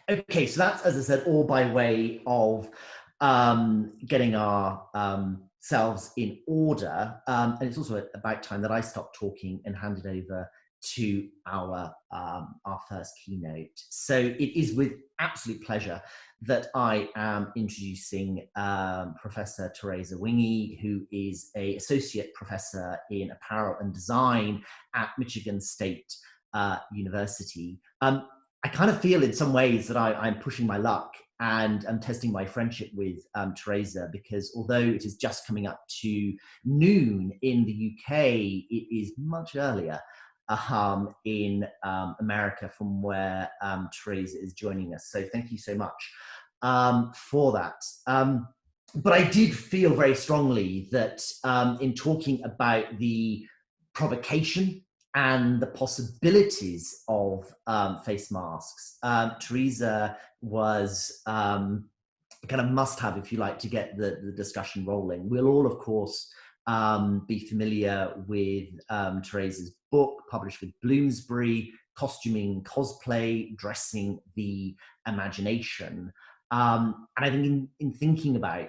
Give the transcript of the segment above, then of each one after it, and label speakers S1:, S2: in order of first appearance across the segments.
S1: Okay, so that's, as I said, all by way of getting our selves in order. And it's also about time that I stopped talking and handed over to our first keynote. So it is with absolute pleasure that I am introducing Professor Therèsa Winge, who is an associate professor in apparel and design at Michigan State University. I kind of feel in some ways that I'm pushing my luck and I'm testing my friendship with Teresa, because although it is just coming up to noon in the UK, it is much earlier in America from where Teresa is joining us. So thank you so much for that. But I did feel very strongly that in talking about the provocation and the possibilities of face masks, Teresa was kind of must-have, if you like, to get the discussion rolling. We'll all, of course, be familiar with Teresa's book, published with Bloomsbury, Costuming Cosplay, Dressing the Imagination. And I think in thinking about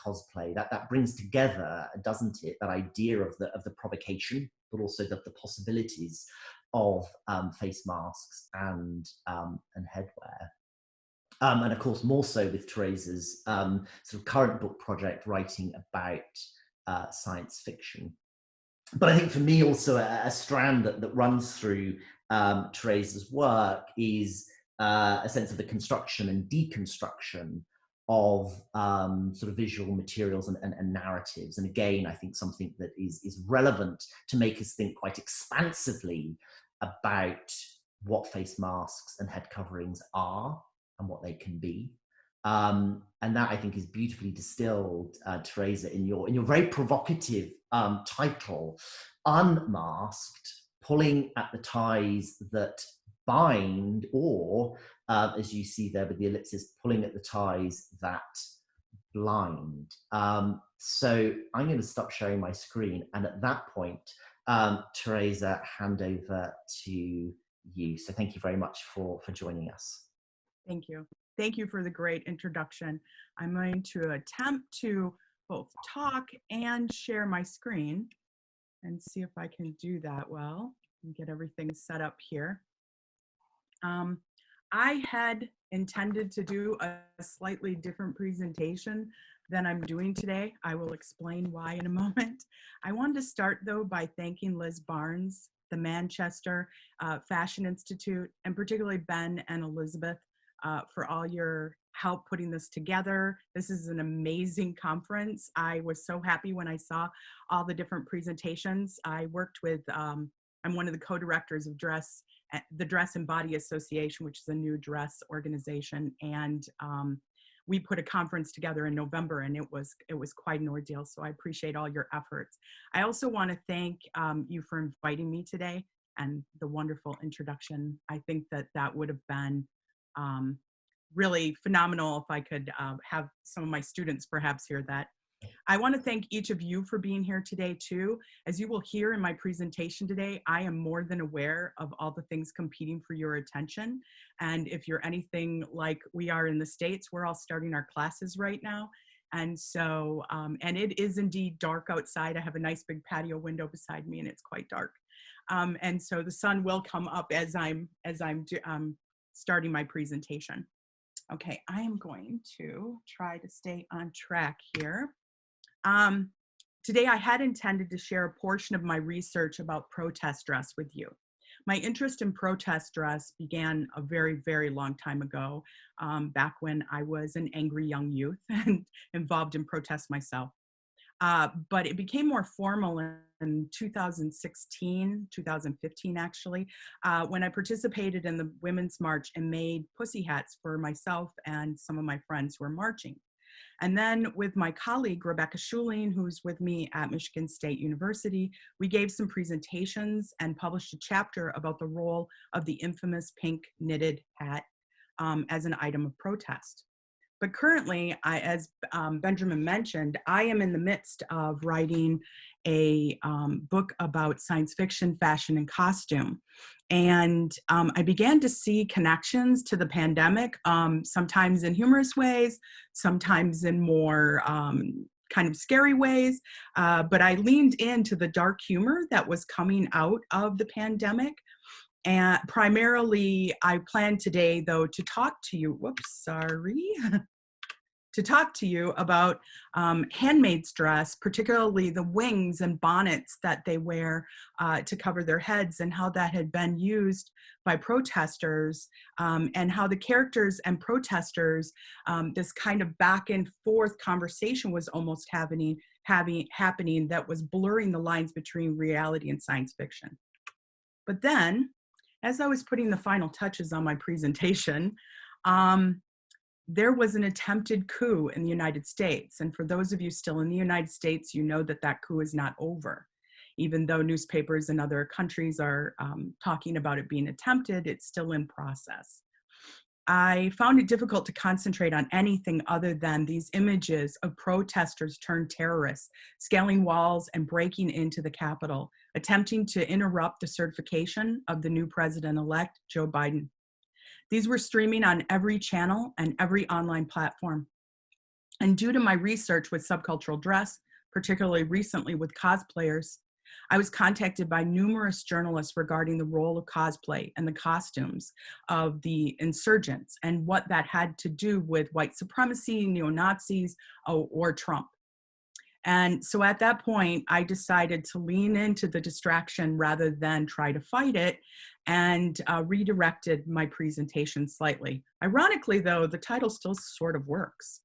S1: cosplay, that brings together, doesn't it, that idea of the provocation, but also the possibilities of face masks and headwear. And of course, more so with Teresa's sort of current book project, writing about science fiction. But I think for me also a strand that runs through Teresa's work is a sense of the construction and deconstruction of sort of visual materials and narratives. And again, I think something that is relevant to make us think quite expansively about what face masks and head coverings are and what they can be. And that, I think, is beautifully distilled, Teresa, in your very provocative title, Unmasked, pulling at the ties that bind, or as you see there with the ellipsis, pulling at the ties that blind. So I'm going to stop sharing my screen, and at that point, Teresa, hand over to you. So thank you very much for joining us.
S2: Thank you. Thank you for the great introduction. I'm going to attempt to both talk and share my screen and see if I can do that well and get everything set up here. I had intended to do a slightly different presentation than I'm doing today. I will explain why in a moment. I wanted to start though by thanking Liz Barnes, the Manchester Fashion Institute, and particularly Ben and Elizabeth for all your help putting this together. This is an amazing conference. I was so happy when I saw all the different presentations. I worked with, I'm one of the co-directors of the Dress and Body Association, which is a new dress organization. And we put a conference together in November, and it was quite an ordeal. So I appreciate all your efforts. I also want to thank you for inviting me today and the wonderful introduction. I think that would have been really phenomenal if I could have some of my students perhaps hear that. I want to thank each of you for being here today too. As you will hear in my presentation today, I am more than aware of all the things competing for your attention. And if you're anything like we are in the States, we're all starting our classes right now. And so, and it is indeed dark outside. I have a nice big patio window beside me and it's quite dark. And so the sun will come up as I'm starting my presentation. Okay, I am going to try to stay on track here. Today I had intended to share a portion of my research about protest dress with you. My interest in protest dress began a very, very long time ago, back when I was an angry young youth and involved in protests myself. But it became more formal in 2016, 2015 actually, when I participated in the Women's March and made pussy hats for myself and some of my friends who were marching. And then with my colleague, Rebecca Schuling, who's with me at Michigan State University, we gave some presentations and published a chapter about the role of the infamous pink knitted hat as an item of protest. But currently, as Benjamin mentioned, I am in the midst of writing a book about science fiction, fashion, and costume. And I began to see connections to the pandemic, sometimes in humorous ways, sometimes in more kind of scary ways. But I leaned into the dark humor that was coming out of the pandemic. And primarily, I plan today, though, to talk to you, to talk to you about handmaids' dress, particularly the wings and bonnets that they wear to cover their heads, and how that had been used by protesters, and how the characters and protesters, this kind of back and forth conversation was almost happening that was blurring the lines between reality and science fiction. But then, as I was putting the final touches on my presentation, there was an attempted coup in the United States. And for those of you still in the United States, you know that that coup is not over. Even though newspapers in other countries are talking about it being attempted, it's still in process. I found it difficult to concentrate on anything other than these images of protesters turned terrorists, scaling walls and breaking into the Capitol, attempting to interrupt the certification of the new president-elect, Joe Biden. These were streaming on every channel and every online platform. And due to my research with subcultural dress, particularly recently with cosplayers, I was contacted by numerous journalists regarding the role of cosplay and the costumes of the insurgents and what that had to do with white supremacy, neo-Nazis, or Trump. And so at that point, I decided to lean into the distraction rather than try to fight it, and redirected my presentation slightly. Ironically, though, the title still sort of works.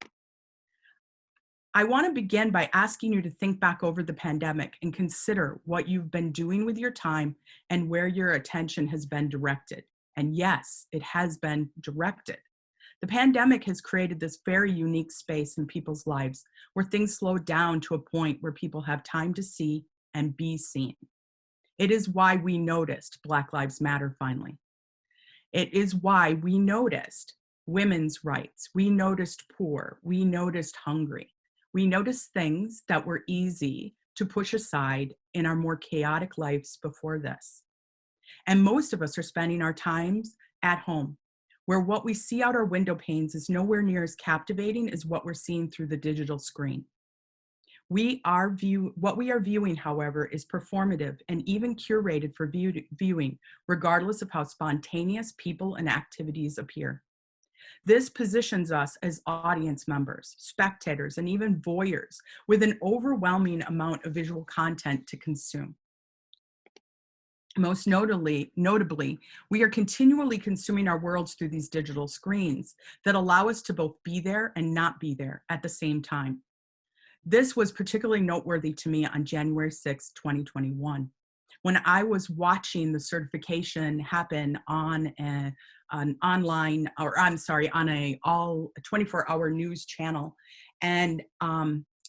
S2: I want to begin by asking you to think back over the pandemic and consider what you've been doing with your time and where your attention has been directed. And yes, it has been directed. The pandemic has created this very unique space in people's lives where things slow down to a point where people have time to see and be seen. It is why we noticed Black Lives Matter finally. It is why we noticed women's rights. We noticed poor. We noticed hungry. We noticed things that were easy to push aside in our more chaotic lives before this. And most of us are spending our times at home, where what we see out our window panes is nowhere near as captivating as what we're seeing through the digital screen. What we are viewing, however, is performative and even curated for viewing, regardless of how spontaneous people and activities appear. This positions us as audience members, spectators, and even voyeurs with an overwhelming amount of visual content to consume. Most notably, we are continually consuming our worlds through these digital screens that allow us to both be there and not be there at the same time. This was particularly noteworthy to me on January 6, 2021, when I was watching the certification happen on an online, or I'm sorry, on a 24-hour news channel. And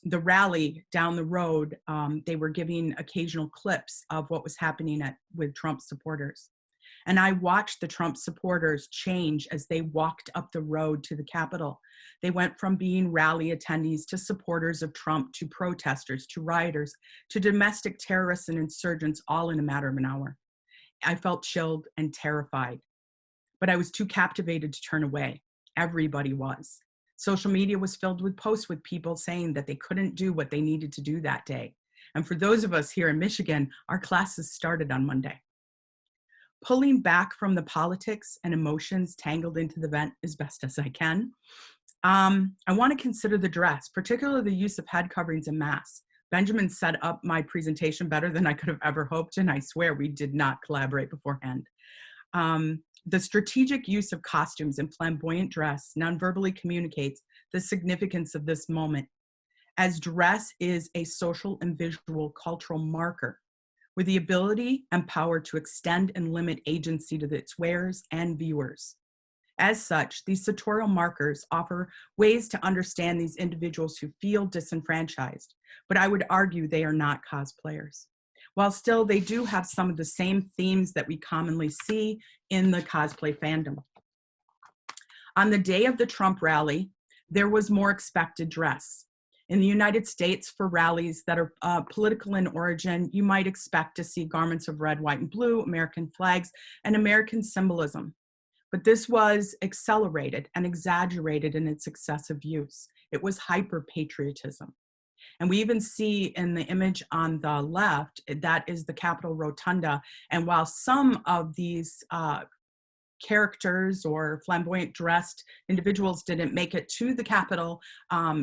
S2: the rally down the road, they were giving occasional clips of what was happening with Trump supporters. And I watched the Trump supporters change as they walked up the road to the Capitol. They went from being rally attendees to supporters of Trump, to protesters, to rioters, to domestic terrorists and insurgents, all in a matter of an hour. I felt chilled and terrified, but I was too captivated to turn away. Everybody was. Social media was filled with posts with people saying that they couldn't do what they needed to do that day. And for those of us here in Michigan, our classes started on Monday. Pulling back from the politics and emotions tangled into the event as best as I can, I want to consider the dress, particularly the use of head coverings and masks. Benjamin set up my presentation better than I could have ever hoped, and I swear we did not collaborate beforehand. The strategic use of costumes and flamboyant dress non-verbally communicates the significance of this moment, as dress is a social and visual cultural marker with the ability and power to extend and limit agency to its wearers and viewers. As such, these sartorial markers offer ways to understand these individuals who feel disenfranchised, but I would argue they are not cosplayers. While still, they do have some of the same themes that we commonly see in the cosplay fandom. On the day of the Trump rally, there was more expected dress. In the United States, for rallies that are political in origin, you might expect to see garments of red, white, and blue, American flags, and American symbolism. But this was accelerated and exaggerated in its excessive use. It was hyper-patriotism. And we even see in the image on the left, that is the Capitol Rotunda. And while some of these characters or flamboyant dressed individuals didn't make it to the Capitol,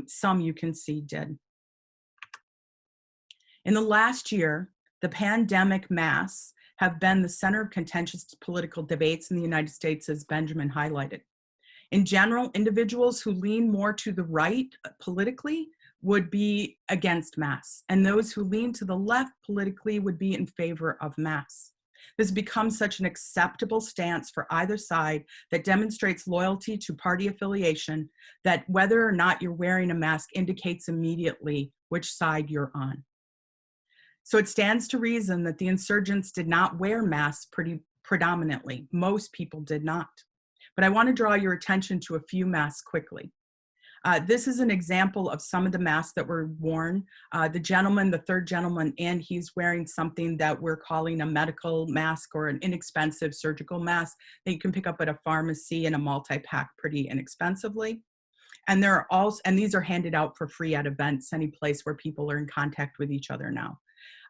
S2: some you can see did. In the last year, the pandemic masks have been the center of contentious political debates in the United States, as Benjamin highlighted. In general, individuals who lean more to the right politically would be against masks, and those who lean to the left politically would be in favor of masks. This becomes such an acceptable stance for either side that demonstrates loyalty to party affiliation that whether or not you're wearing a mask indicates immediately which side you're on. So it stands to reason that the insurgents did not wear masks predominantly. Most people did not. But I want to draw your attention to a few masks quickly. This is an example of some of the masks that were worn. The gentleman, the third gentleman, and he's wearing something that we're calling a medical mask or an inexpensive surgical mask that you can pick up at a pharmacy in a multi-pack pretty inexpensively. And there are also, and these are handed out for free at events, any place where people are in contact with each other now.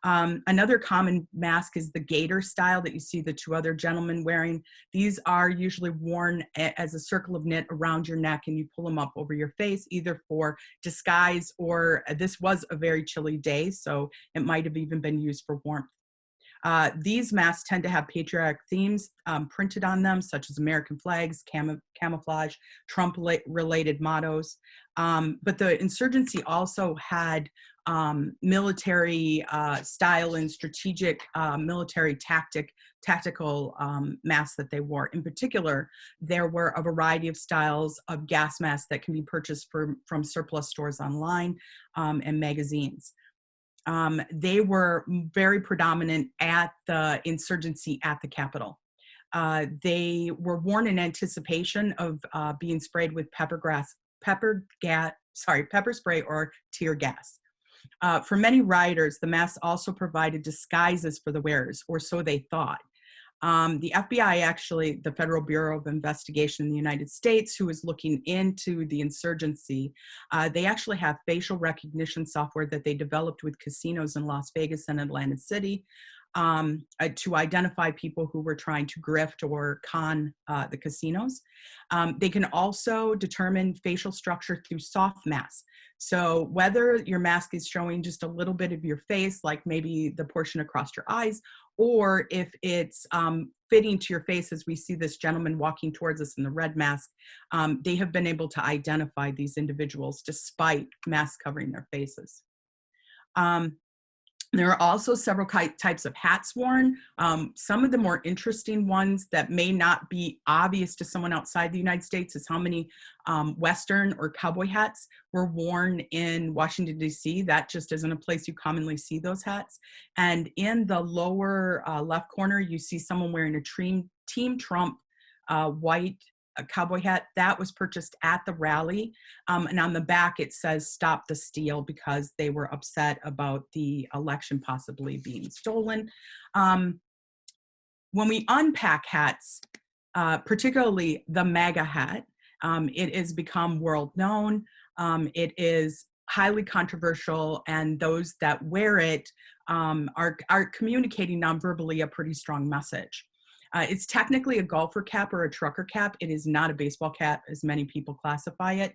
S2: Another common mask is the Gator Style that you see the two other gentlemen wearing. These are usually worn as a circle of knit around your neck, and you pull them up over your face, either for disguise or this was a very chilly day, so it might have even been used for warmth. These masks tend to have patriotic themes printed on them, such as American flags, camouflage, Trump-related mottos. But the insurgency also had military style and strategic military tactical masks that they wore. In particular, there were a variety of styles of gas masks that can be purchased from surplus stores online and magazines. They were very predominant at the insurgency at the Capitol. They were worn in anticipation of being sprayed with pepper spray or tear gas. For many rioters, the masks also provided disguises for the wearers, or so they thought. The FBI, actually, the Federal Bureau of Investigation in the United States, who is looking into the insurgency, they actually have facial recognition software that they developed with casinos in Las Vegas and Atlantic City to identify people who were trying to grift or con the casinos. They can also determine facial structure through soft masks. So whether your mask is showing just a little bit of your face, like maybe the portion across your eyes, or if it's fitting to your face, as we see this gentleman walking towards us in the red mask, they have been able to identify these individuals despite masks covering their faces. There are also several types of hats worn. Some of the more interesting ones that may not be obvious to someone outside the United States is how many Western or cowboy hats were worn in Washington, D.C. That just isn't a place you commonly see those hats. And in the lower left corner, you see someone wearing a Team Trump white cowboy hat that was purchased at the rally. And on the back, it says "Stop the Steal" because they were upset about the election possibly being stolen. When we unpack hats, particularly the MAGA hat, it has become world known. It is highly controversial, and those that wear it are communicating non-verbally a pretty strong message. It's technically a golfer cap or a trucker cap. It is not a baseball cap, as many people classify it.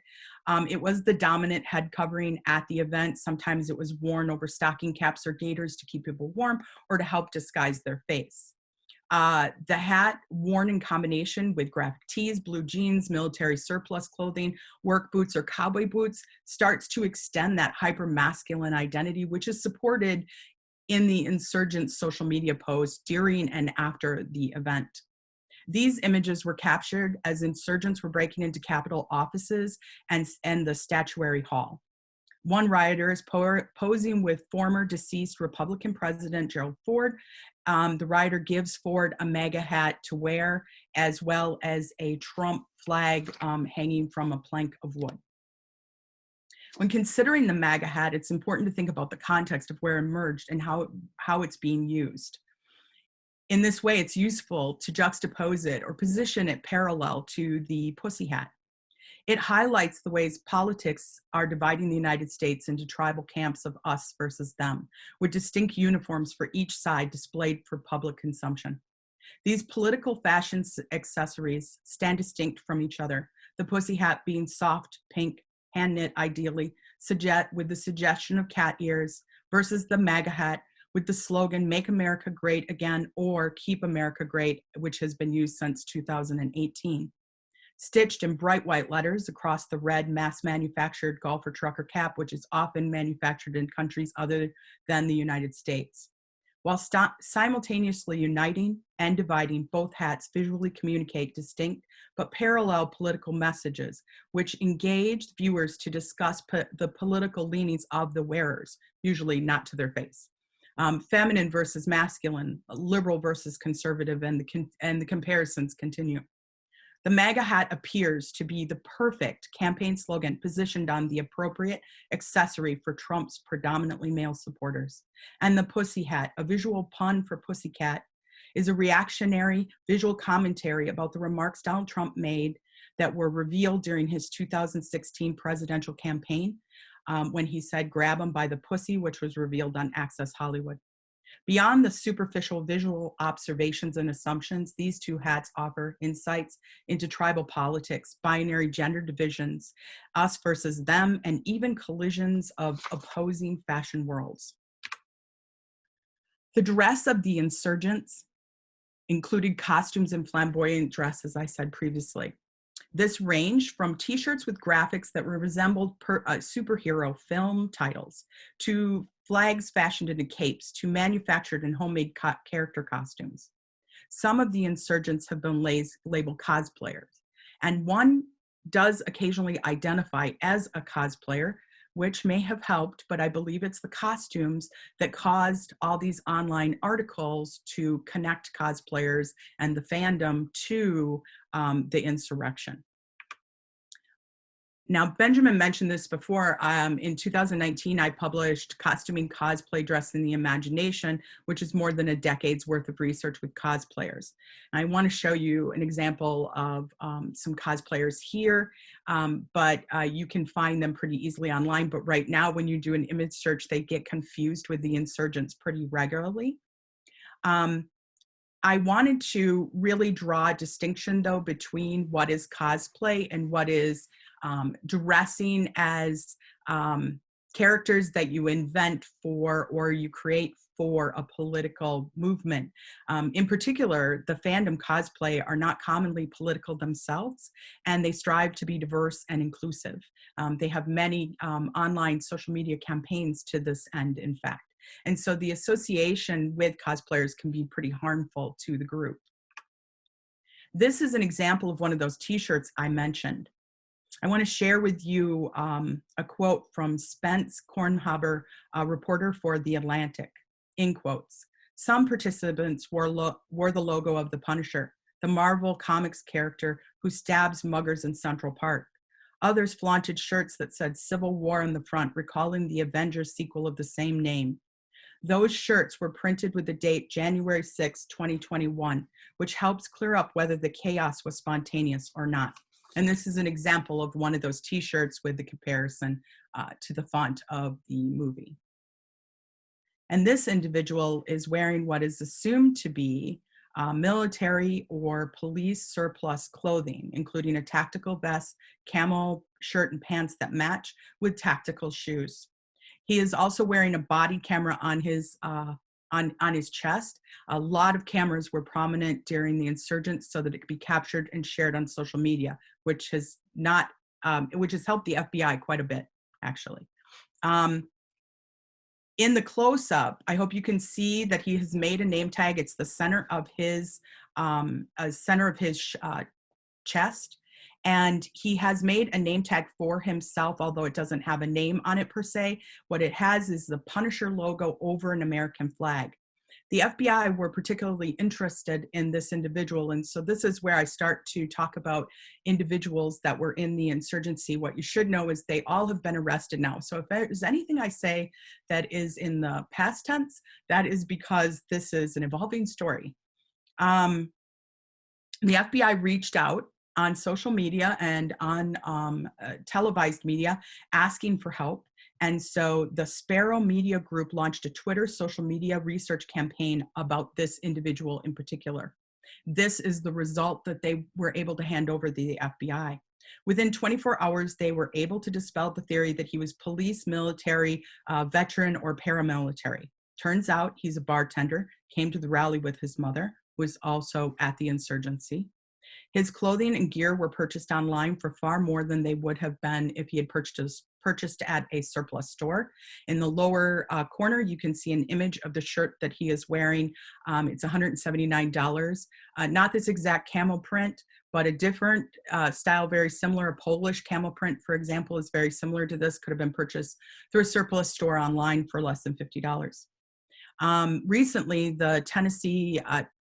S2: It was the dominant head covering at the event. Sometimes it was worn over stocking caps or gaiters to keep people warm or to help disguise their face. The hat, worn in combination with graphic tees, blue jeans, military surplus clothing, work boots, or cowboy boots, starts to extend that hyper-masculine identity, which is supported in the insurgent social media posts during and after the event. These images were captured as insurgents were breaking into Capitol offices and the Statuary Hall. One rioter is posing with former deceased Republican President Gerald Ford. The rioter gives Ford a MAGA hat to wear, as well as a Trump flag hanging from a plank of wood. When considering the MAGA hat, it's important to think about the context of where it emerged and how it's being used. In this way, it's useful to juxtapose it or position it parallel to the pussy hat. It highlights the ways politics are dividing the United States into tribal camps of us versus them, with distinct uniforms for each side displayed for public consumption. These political fashion accessories stand distinct from each other, the pussy hat being soft, pink, hand-knit ideally, with the suggestion of cat ears, versus the MAGA hat with the slogan, Make America Great Again, or Keep America Great, which has been used since 2018. Stitched in bright white letters across the red mass-manufactured golfer trucker cap, which is often manufactured in countries other than the United States. While simultaneously uniting and dividing, both hats visually communicate distinct but parallel political messages, which engage viewers to discuss the political leanings of the wearers, usually not to their face. Feminine versus masculine, liberal versus conservative, and the comparisons continue. The MAGA hat appears to be the perfect campaign slogan positioned on the appropriate accessory for Trump's predominantly male supporters. And the pussy hat, a visual pun for pussycat, is a reactionary visual commentary about the remarks Donald Trump made that were revealed during his 2016 presidential campaign when he said, "Grab him by the pussy," which was revealed on Access Hollywood. Beyond the superficial visual observations and assumptions, these two hats offer insights into tribal politics, binary gender divisions, us versus them, and even collisions of opposing fashion worlds. The dress of the insurgents included costumes and flamboyant dress, as I said previously. This ranged from t-shirts with graphics that resembled superhero film titles, to flags fashioned into capes, to manufactured and homemade character costumes. Some of the insurgents have been labeled cosplayers, and one does occasionally identify as a cosplayer, which may have helped, but I believe it's the costumes that caused all these online articles to connect cosplayers and the fandom to the insurrection. Now, Benjamin mentioned this before. In 2019, I published Costuming Cosplay Dress in the Imagination, which is more than a decade's worth of research with cosplayers. And I want to show you an example of some cosplayers here, but you can find them pretty easily online. But right now, when you do an image search, they get confused with the insurgents pretty regularly. I wanted to really draw a distinction, though, between what is cosplay and what is dressing as characters that you invent for or you create for a political movement. In particular, the fandom cosplay are not commonly political themselves, and they strive to be diverse and inclusive. They have many online social media campaigns to this end, in fact. And so the association with cosplayers can be pretty harmful to the group. This is an example of one of those t-shirts I mentioned. I want to share with you a quote from Spence Kornhaber, a reporter for The Atlantic, in quotes. Some participants wore the logo of the Punisher, the Marvel Comics character who stabs muggers in Central Park. Others flaunted shirts that said Civil War on the front, recalling the Avengers sequel of the same name. Those shirts were printed with the date January 6, 2021, which helps clear up whether the chaos was spontaneous or not. And this is an example of one of those t-shirts with the comparison to the font of the movie. And this individual is wearing what is assumed to be military or police surplus clothing, including a tactical vest, camel shirt and pants that match with tactical shoes. He is also wearing a body camera on his chest. A lot of cameras were prominent during the insurgents so that it could be captured and shared on social media, which has helped the FBI quite a bit, actually. In the close-up, I hope you can see that he has made a name tag. It's the center of his chest. And he has made a name tag for himself, although it doesn't have a name on it per se. What it has is the Punisher logo over an American flag. The FBI were particularly interested in this individual. And so this is where I start to talk about individuals that were in the insurgency. What you should know is they all have been arrested now. So if there's anything I say that is in the past tense, that is because this is an evolving story. The FBI reached out on social media and on televised media asking for help. And so the Sparrow Media Group launched a Twitter social media research campaign about this individual in particular. This is the result that they were able to hand over to the FBI. Within 24 hours, they were able to dispel the theory that he was police, military, veteran, or paramilitary. Turns out he's a bartender, came to the rally with his mother, who was also at the insurgency. His clothing and gear were purchased online for far more than they would have been if he had purchased at a surplus store. In the lower corner, you can see an image of the shirt that he is wearing. It's $179. Not this exact camel print, but a different style, very similar. A Polish camel print, for example, is very similar to this, could have been purchased through a surplus store online for less than $50. Recently, the Tennessee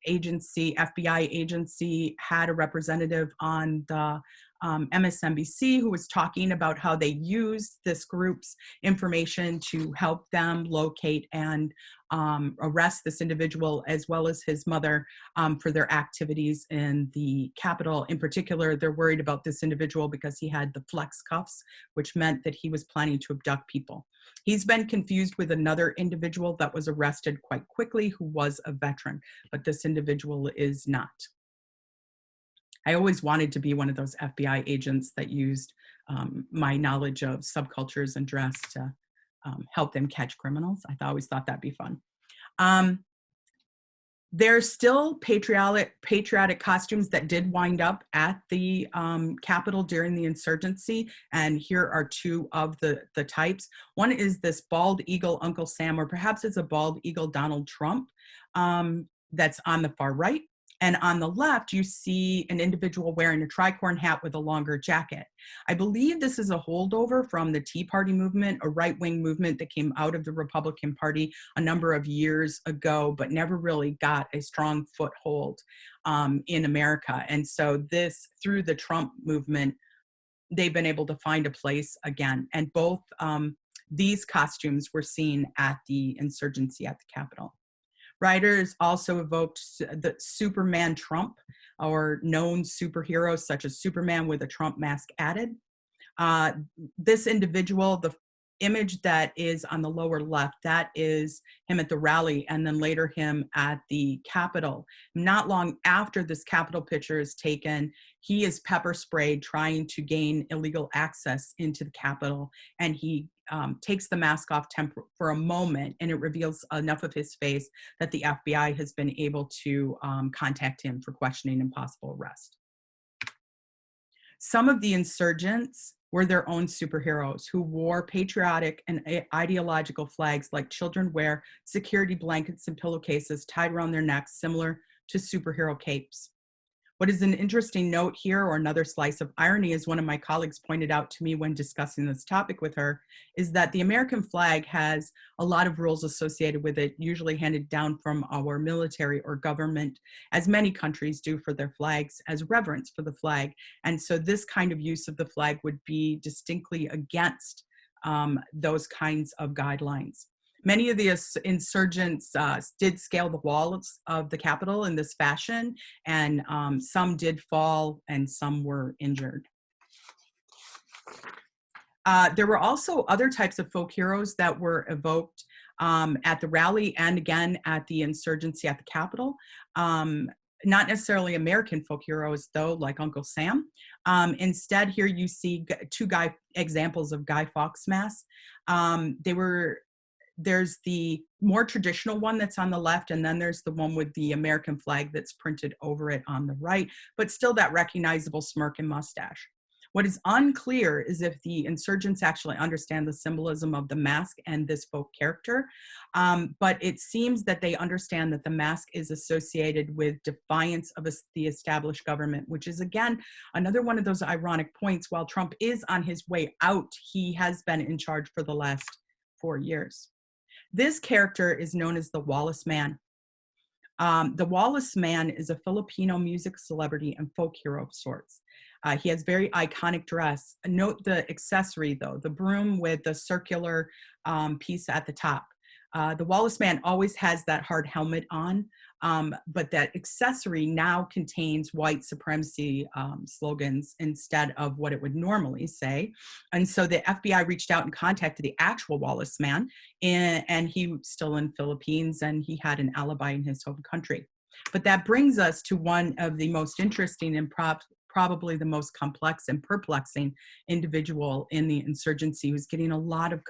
S2: FBI agency had a representative on the MSNBC who was talking about how they used this group's information to help them locate and arrest this individual as well as his mother for their activities in the Capitol. In particular, they're worried about this individual because he had the flex cuffs, which meant that he was planning to abduct people. He's been confused with another individual that was arrested quite quickly who was a veteran, but this individual is not. I always wanted to be one of those FBI agents that used my knowledge of subcultures and dress to help them catch criminals. I always thought that'd be fun. There's still patriotic costumes that did wind up at the Capitol during the insurgency, and here are two of the types. One is this bald eagle Uncle Sam, or perhaps it's a bald eagle Donald Trump, that's on the far right. And on the left, you see an individual wearing a tricorn hat with a longer jacket. I believe this is a holdover from the Tea Party movement, a right-wing movement that came out of the Republican Party a number of years ago, but never really got a strong foothold in America. And so this, through the Trump movement, they've been able to find a place again. And both these costumes were seen at the insurgency at the Capitol. Writers also evoked the Superman Trump, or known superheroes such as Superman with a Trump mask added. This individual, the image that is on the lower left, that is him at the rally, and then later him at the Capitol. Not long after this Capitol picture is taken, he is pepper sprayed trying to gain illegal access into the Capitol, and he takes the mask off for a moment, and it reveals enough of his face that the FBI has been able to contact him for questioning and possible arrest. Some of the insurgents were their own superheroes who wore patriotic and ideological flags like children wear security blankets and pillowcases tied around their necks, similar to superhero capes. What is an interesting note here, or another slice of irony, as one of my colleagues pointed out to me when discussing this topic with her, is that the American flag has a lot of rules associated with it, usually handed down from our military or government, as many countries do for their flags, as reverence for the flag. And so this kind of use of the flag would be distinctly against those kinds of guidelines. Many of the insurgents did scale the walls of the Capitol in this fashion, and some did fall and some were injured. There were also other types of folk heroes that were evoked at the rally and again at the insurgency at the Capitol. Not necessarily American folk heroes, though, like Uncle Sam. Instead, here you see two examples of Guy Fawkes masks. There's the more traditional one that's on the left, and then there's the one with the American flag that's printed over it on the right, but still that recognizable smirk and mustache. What is unclear is if the insurgents actually understand the symbolism of the mask and this folk character, but it seems that they understand that the mask is associated with defiance of the established government, which is, again, another one of those ironic points. While Trump is on his way out, he has been in charge for the last 4 years. This character is known as the Wallace Man. The Wallace Man is a Filipino music celebrity and folk hero of sorts. He has very iconic dress. Note the accessory, though, the broom with the circular piece at the top. The Wallace Man always has that hard helmet on, but that accessory now contains white supremacy slogans instead of what it would normally say. And so the FBI reached out and contacted the actual Wallace Man, and he was still in Philippines, and he had an alibi in his home country. But that brings us to one of the most interesting and probably the most complex and perplexing individual in the insurgency, who's getting a lot of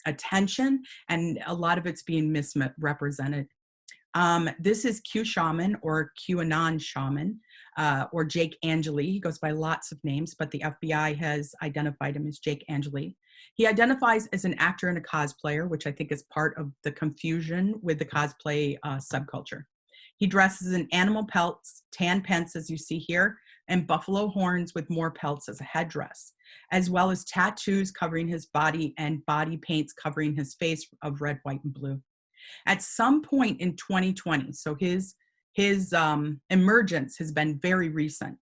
S2: attention, and a lot of it's being misrepresented. This is Q Shaman, or QAnon Shaman, or Jake Angeli. He goes by lots of names, but the FBI has identified him as Jake Angeli. He identifies as an actor and a cosplayer, which I think is part of the confusion with the cosplay subculture. He dresses in animal pelts, tan pants, as you see here, and buffalo horns with more pelts as a headdress, as well as tattoos covering his body and body paints covering his face of red, white, and blue. At some point in 2020, so his emergence has been very recent,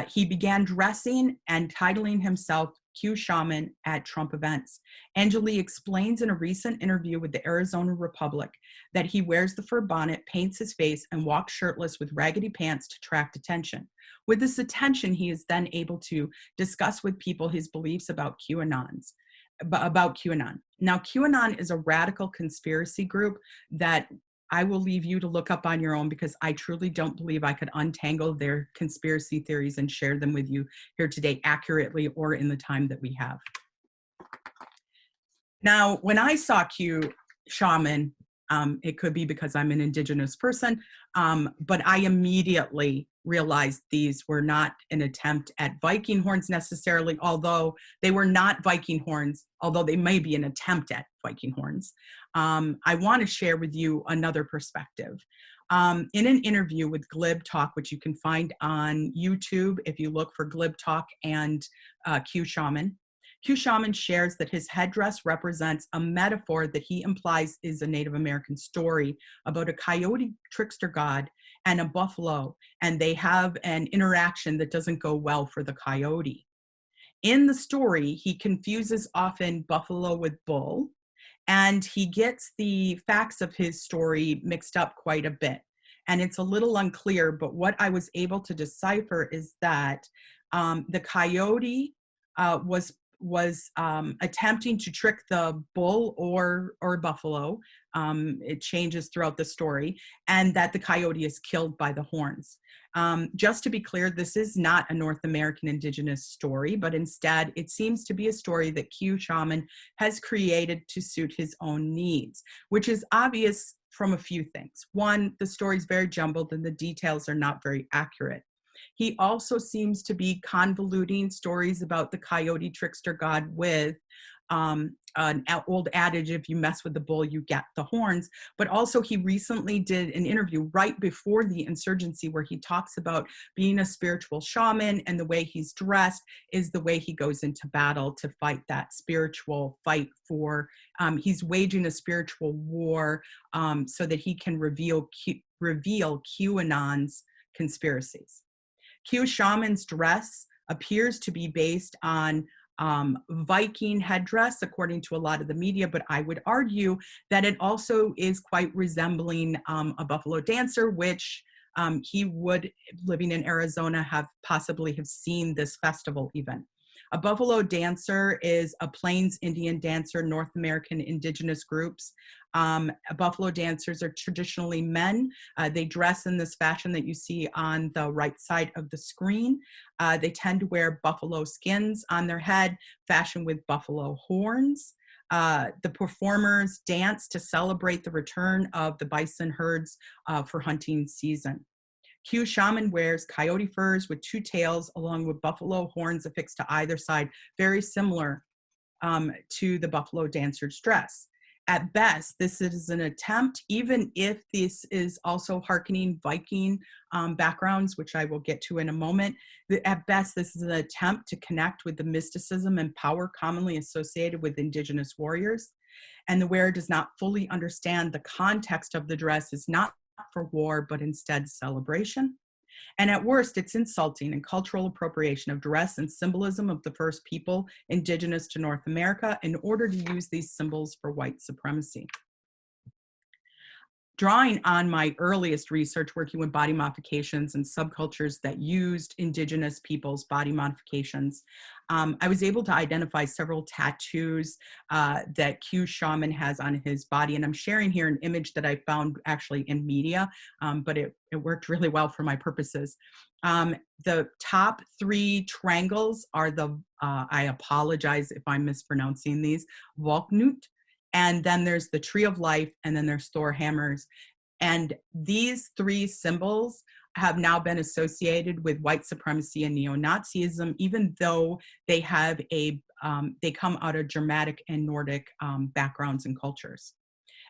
S2: he began dressing and titling himself Q Shaman at Trump events. Angeli explains in a recent interview with the Arizona Republic that he wears the fur bonnet, paints his face, and walks shirtless with raggedy pants to attract attention. With this attention, he is then able to discuss with people his beliefs about QAnon. Now, QAnon is a radical conspiracy group that I will leave you to look up on your own, because I truly don't believe I could untangle their conspiracy theories and share them with you here today accurately or in the time that we have. Now, when I saw Q Shaman, it could be because I'm an Indigenous person, but I immediately realized these were not an attempt at Viking horns necessarily, although they were not Viking horns, although they may be an attempt at Viking horns. I want to share with you another perspective. In an interview with Glib Talk, which you can find on YouTube if you look for Glib Talk and Q Shaman, Q Shaman shares that his headdress represents a metaphor that he implies is a Native American story about a coyote trickster god and a buffalo, and they have an interaction that doesn't go well for the coyote. In the story, he confuses often buffalo with bull, and he gets the facts of his story mixed up quite a bit. And it's a little unclear, but what I was able to decipher is that the coyote was attempting to trick the bull or buffalo. It changes throughout the story, and that the coyote is killed by the horns. Just to be clear, this is not a North American Indigenous story, but instead it seems to be a story that Q Shaman has created to suit his own needs, which is obvious from a few things. One, the story is very jumbled and the details are not very accurate. He also seems to be convoluting stories about the coyote trickster god with an old adage, if you mess with the bull, you get the horns. But also he recently did an interview right before the insurgency where he talks about being a spiritual shaman, and the way he's dressed is the way he goes into battle to fight that spiritual fight for, he's waging a spiritual war so that he can reveal QAnon's conspiracies. Q Shaman's dress appears to be based on Viking headdress, according to a lot of the media, but I would argue that it also is quite resembling a buffalo dancer, which he would, living in Arizona, possibly have seen this festival event. A buffalo dancer is a Plains Indian dancer, North American indigenous groups. Buffalo dancers are traditionally men. They dress in this fashion that you see on the right side of the screen. They tend to wear buffalo skins on their head, fashioned with buffalo horns. The performers dance to celebrate the return of the bison herds for hunting season. Q Shaman wears coyote furs with two tails along with buffalo horns affixed to either side, very similar to the buffalo dancer's dress. At best, this is an attempt, even if this is also hearkening Viking backgrounds, which I will get to in a moment. At best, this is an attempt to connect with the mysticism and power commonly associated with Indigenous warriors. And the wearer does not fully understand the context of the dress, is not for war, but instead celebration. And at worst, it's insulting and cultural appropriation of dress and symbolism of the first people indigenous to North America in order to use these symbols for white supremacy. Drawing on my earliest research working with body modifications and subcultures that used indigenous people's body modifications, I was able to identify several tattoos that Coup shaman has on his body. And I'm sharing here an image that I found actually in media, but it worked really well for my purposes. The top three triangles are the, I apologize if I'm mispronouncing these, Volknut. And then there's the Tree of Life, and then there's Thor hammers. And these three symbols have now been associated with white supremacy and neo-Nazism, even though they have they come out of Germanic and Nordic backgrounds and cultures.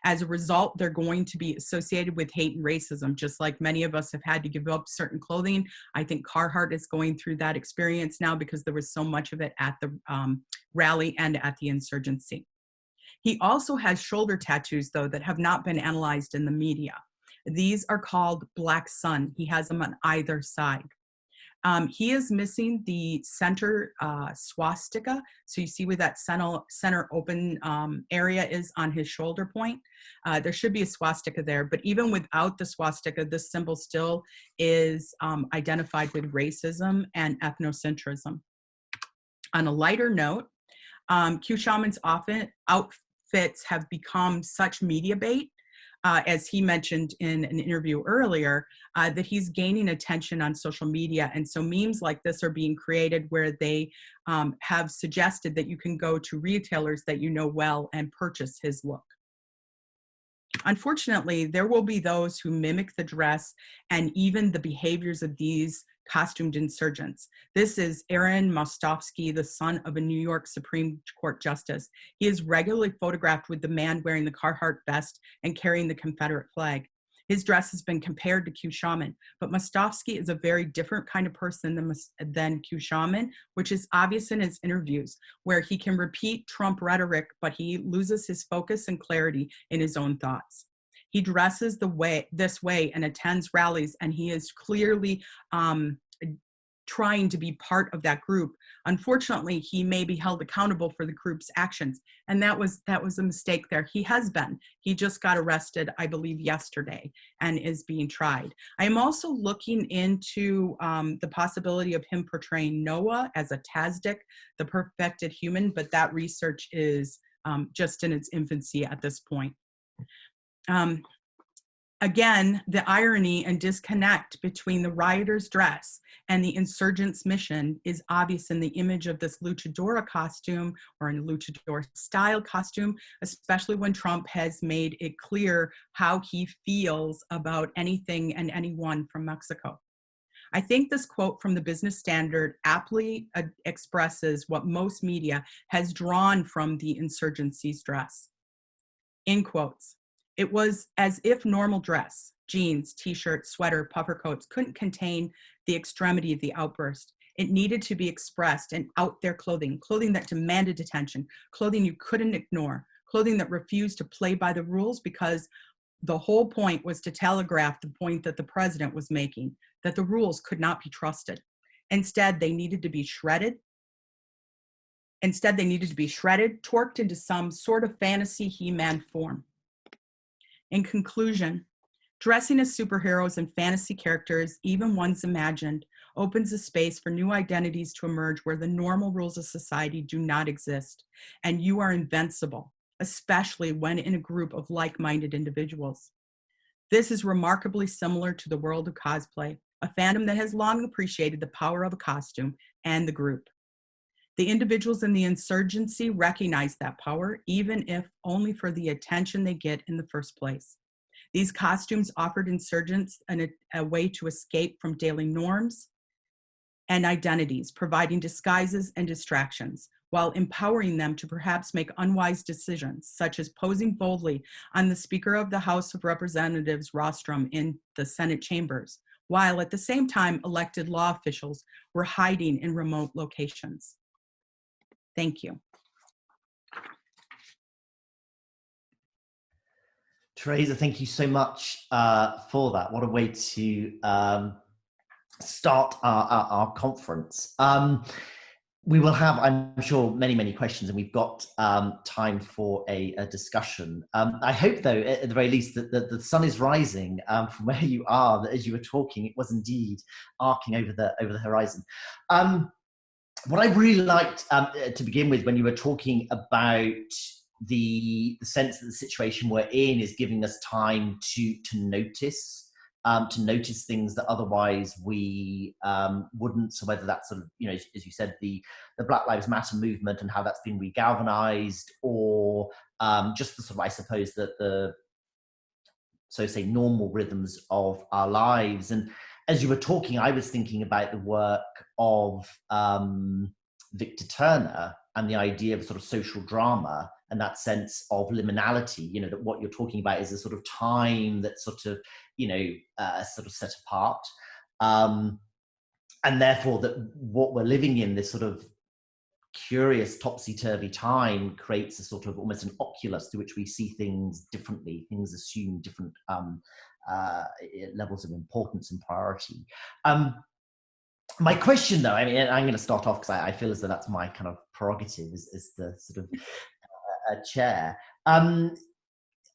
S2: As a result, they're going to be associated with hate and racism, just like many of us have had to give up certain clothing. I think Carhartt is going through that experience now because there was so much of it at the rally and at the insurgency. He also has shoulder tattoos, though, that have not been analyzed in the media. These are called Black Sun. He has them on either side. He is missing the center swastika. So you see where that center open area is on his shoulder point. There should be a swastika there, but even without the swastika, this symbol still is identified with racism and ethnocentrism. On a lighter note, Coup shamans often outfits have become such media bait, as he mentioned in an interview earlier, that he's gaining attention on social media. And so memes like this are being created where they have suggested that you can go to retailers that you know well and purchase his look. Unfortunately, there will be those who mimic the dress and even the behaviors of these costumed insurgents. This is Aaron Mostowski, the son of a New York Supreme Court justice. He is regularly photographed with the man wearing the Carhartt vest and carrying the Confederate flag. His dress has been compared to Coup shaman, but Mostowski is a very different kind of person than Coup shaman, which is obvious in his interviews, where he can repeat Trump rhetoric, but he loses his focus and clarity in his own thoughts. He dresses this way and attends rallies, and he is clearly trying to be part of that group. Unfortunately, he may be held accountable for the group's actions, and that was a mistake there. He has been. He just got arrested, I believe, yesterday, and is being tried. I am also looking into the possibility of him portraying Noah as a Tazdik, the perfected human, but that research is just in its infancy at this point. Again, the irony and disconnect between the rioters' dress and the insurgents' mission is obvious in the image of this luchadora costume or in a luchador style costume, especially when Trump has made it clear how he feels about anything and anyone from Mexico. I think this quote from the Business Standard aptly expresses what most media has drawn from the insurgency's dress. In quotes, "It was as if normal dress, jeans, t-shirt, sweater, puffer coats couldn't contain the extremity of the outburst. It needed to be expressed in out there clothing, clothing that demanded attention, clothing you couldn't ignore, clothing that refused to play by the rules because the whole point was to telegraph the point that the president was making, that the rules could not be trusted. Instead, they needed to be shredded. Torqued into some sort of fantasy He-Man form." In conclusion, dressing as superheroes and fantasy characters, even ones imagined, opens a space for new identities to emerge where the normal rules of society do not exist, and you are invincible, especially when in a group of like-minded individuals. This is remarkably similar to the world of cosplay, a fandom that has long appreciated the power of a costume and the group. The individuals in the insurgency recognize that power, even if only for the attention they get in the first place. These costumes offered insurgents a way to escape from daily norms and identities, providing disguises and distractions, while empowering them to perhaps make unwise decisions, such as posing boldly on the Speaker of the House of Representatives rostrum in the Senate chambers, while at the same time elected law officials were hiding in remote locations. Thank you.
S1: Teresa, thank you so much for that. What a way to start our conference. We will have, I'm sure, many questions, and we've got time for a discussion. I hope, though, at the very least, that the sun is rising from where you are. That as you were talking, it was indeed arcing over the horizon. What I really liked to begin with, when you were talking about the sense that the situation we're in is giving us time to notice things that otherwise we wouldn't. So whether that's sort of, you know, as you said, the Black Lives Matter movement and how that's been regalvanized, or just the sort of, I suppose, that the, so say, normal rhythms of our lives. And as you were talking, I was thinking about the work of Victor Turner and the idea of sort of social drama and that sense of liminality, you know, that what you're talking about is a sort of time that's sort of, you know, sort of set apart. And therefore that what we're living in, this sort of curious topsy-turvy time, creates a sort of almost an oculus through which we see things differently. Things assume different levels of importance and priority. My question, though, I mean, I'm going to start off because I feel as though that's my kind of prerogative as the sort of chair.